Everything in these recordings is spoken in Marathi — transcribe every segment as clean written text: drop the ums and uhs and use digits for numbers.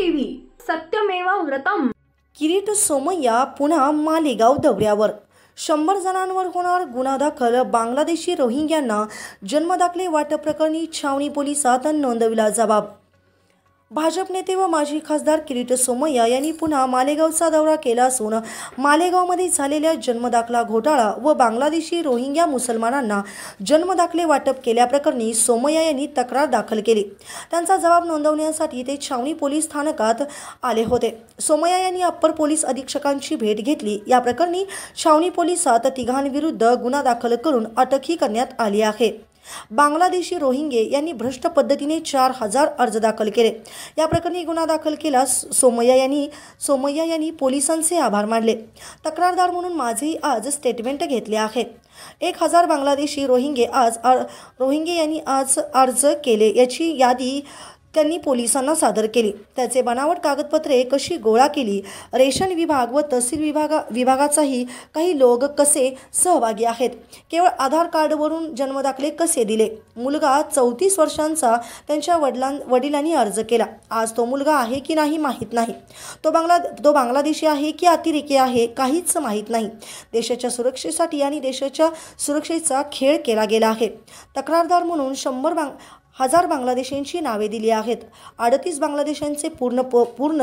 टीव्ही सत्यमेव व्रतम। किरीट सोमय्या पुन्हा मालेगाव दौऱ्यावर। 100 जणांवर होणार गुन्हा दाखल। बांगलादेशी रोहिंग्यांना जन्मदाखले वाटप प्रकरणी छावणी पोलिसात नोंदविला जबाब। भाजप नेते व माजी खासदार किरीट सोमय्या यांनी पुन्हा मालेगावचा दौरा केला असून मालेगावमध्ये झालेल्या जन्मदाखला घोटाळा व बांगलादेशी रोहिंग्या मुसलमानांना जन्मदाखले वाटप केल्याप्रकरणी सोमय्या यांनी तक्रार दाखल केली। त्यांचा जबाब नोंदवण्यासाठी ते छावणी पोलीस स्थानकात आले होते। सोमय्या यांनी अप्पर पोलीस अधीक्षकांची भेट घेतली। या प्रकरणी छावणी पोलिसात तिघांविरुद्ध गुन्हा दाखल करून अटकही करण्यात आली आहे। बांगलादेशी रोहिंगे यांनी भ्रष्ट पद्धतीने 4000 अर्ज दाखल केले। या प्रकरणी गुन्हा दाखल केला। सोमय्या यांनी पोलिसांचे आभार मानले। तक्रारदार म्हणून माझेही आज स्टेटमेंट घेतले आहे। 1000 बांगलादेशी रोहिंगे यांनी आज अर्ज केले याची यादी त्यांनी पोलिसांना सादर केली। त्याचे बनावट कागदपत्रे कशी गोळा केली, रेशन विभाग व तहसील विभागाचाही काही लोक कसे सहभागी आहेत, केवळ आधार कार्डवरून जन्मदाखले कसे दिले, मुलगा 34 वर्षांचा त्यांच्या वडिलांनी अर्ज केला। आज तो मुलगा आहे की नाही माहीत नाही। तो बांगलादेशी आहे की अतिरेकी आहे काहीच माहीत नाही। देशाच्या सुरक्षेसाठी आणि देशाच्या सुरक्षेचा खेळ केला गेला आहे। तक्रारदार म्हणून 100 बांगलादेशींची नावे दिली आहेत। 38 बांगलादेशांचे पूर्ण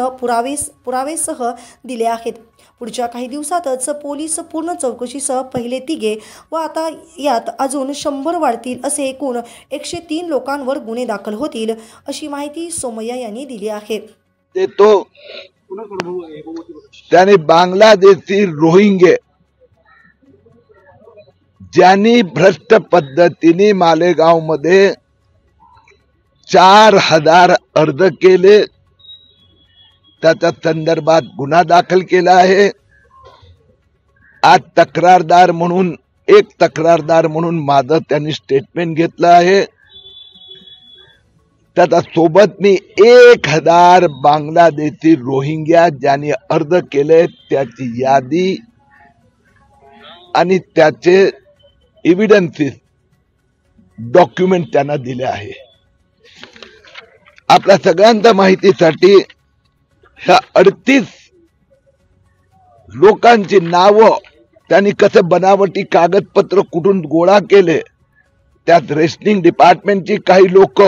पुरावेसह दिले आहेत। पुढच्या काही दिवसातच पोलीस पूर्ण चौकशीसह पहिले तिघे व आता यात अजून 100 वाढतील असे एकूण 103 लोकांवर गुन्हे दाखल होतील अशी माहिती सोमय्या यांनी दिली आहे। त्याने बांगलादेशी रोहिंगे ज्यांनी भ्रष्ट पद्धतीने मालेगाव मध्ये 4000 अर्ज केले, त्याच्या संदर्भात गुन्हा दाखल केला आहे। आज तक्रारदार म्हणून माझं त्यांनी स्टेटमेंट घेतलं आहे। त्याच्या सोबत मी 1000 बांगलादेशी रोहिंग्या ज्यांनी अर्ज केले त्याची यादी आणि त्याचे एव्हिडन्सेस डॉक्युमेंट त्यांना दिले आहे। आपल्या सगळ्यांच्या माहितीसाठी ह्या 38 लोकांची नावं त्यांनी कसं बनावटी कागदपत्र कुठून गोळा केले, त्यात रेशनिंग डिपार्टमेंटची काही लोक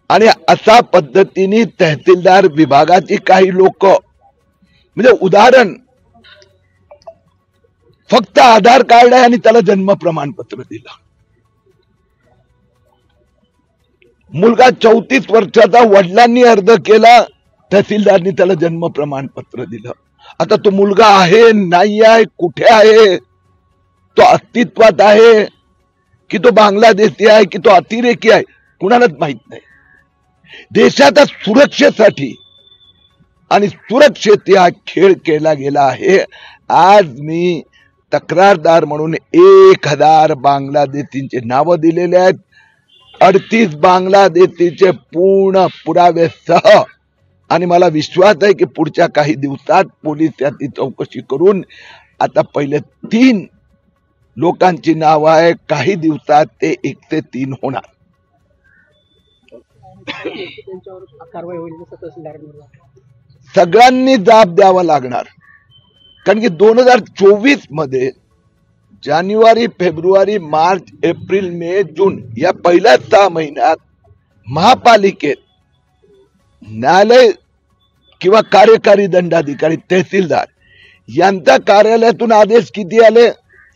आणि अशा पद्धतीने तहसीलदार विभागाची काही लोक, म्हणजे उदाहरण फक्त आधार कार्ड आहे आणि त्याला जन्म प्रमाणपत्र दिलं। मुलगा 34 वर्षाचा, वडिलांनी अर्ज केला, तहसीलदारनी त्याला जन्म प्रमाणपत्र दिलं। आता तो मुलगा आहे नाही आहे, कुठे आहे, तो अस्तित्वात आहे की तो बांगलादेशी आहे की तो अतिरेकी आहे, कुणालाच माहित नाही। देशाच्या सुरक्षेसाठी आणि सुरक्षेत हा खेळ केला गेला आहे। आज मी तक्रारदार म्हणून 1000 बांगलादेशींचे नाव दिलेले आहेत। 38 बांगलादेशीचे पूर्ण पुरावेसह, आणि मला विश्वास आहे की पुढच्या काही दिवसात पोलीस याची चौकशी करून आता पहिले 3 लोकांची नाव आहे, काही दिवसात ते 103 होणार। सगळ्यांनी जाब द्यावा लागणार, कारण की 2024 मध्ये जानेवारी, फेब्रुवारी, मार्च, एप्रिल, मे, जून या पहिल्या 6 महिन्यात महापालिकेत न्यायालय किंवा कार्यकारी दंडाधिकारी तहसीलदार यांच्या कार्यालयातून आदेश किती आले?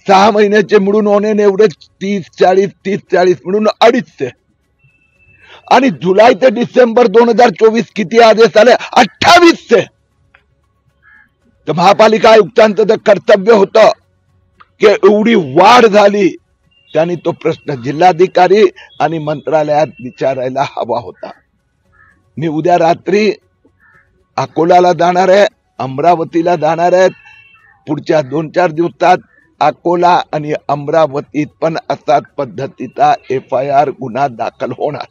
6 महिन्याचे मिळून होणे एवढे 30-40 मिळून 250। आणि जुलै ते डिसेंबर 2024 किती आदेश आले? 28। तर महापालिका आयुक्तांचं कर्तव्य होतं की एवढी वाढ झाली, त्यांनी तो प्रश्न जिल्हाधिकारी आणि मंत्रालयात विचारायला हवा होता। मी उद्या रात्री अकोल्याला जाणार आहे, अमरावतीला जाणार आहे। पुढच्या 2-4 दिवसात अकोला आणि अमरावतीत पण असाच पद्धतीचा FIR गुन्हा दाखल होणार।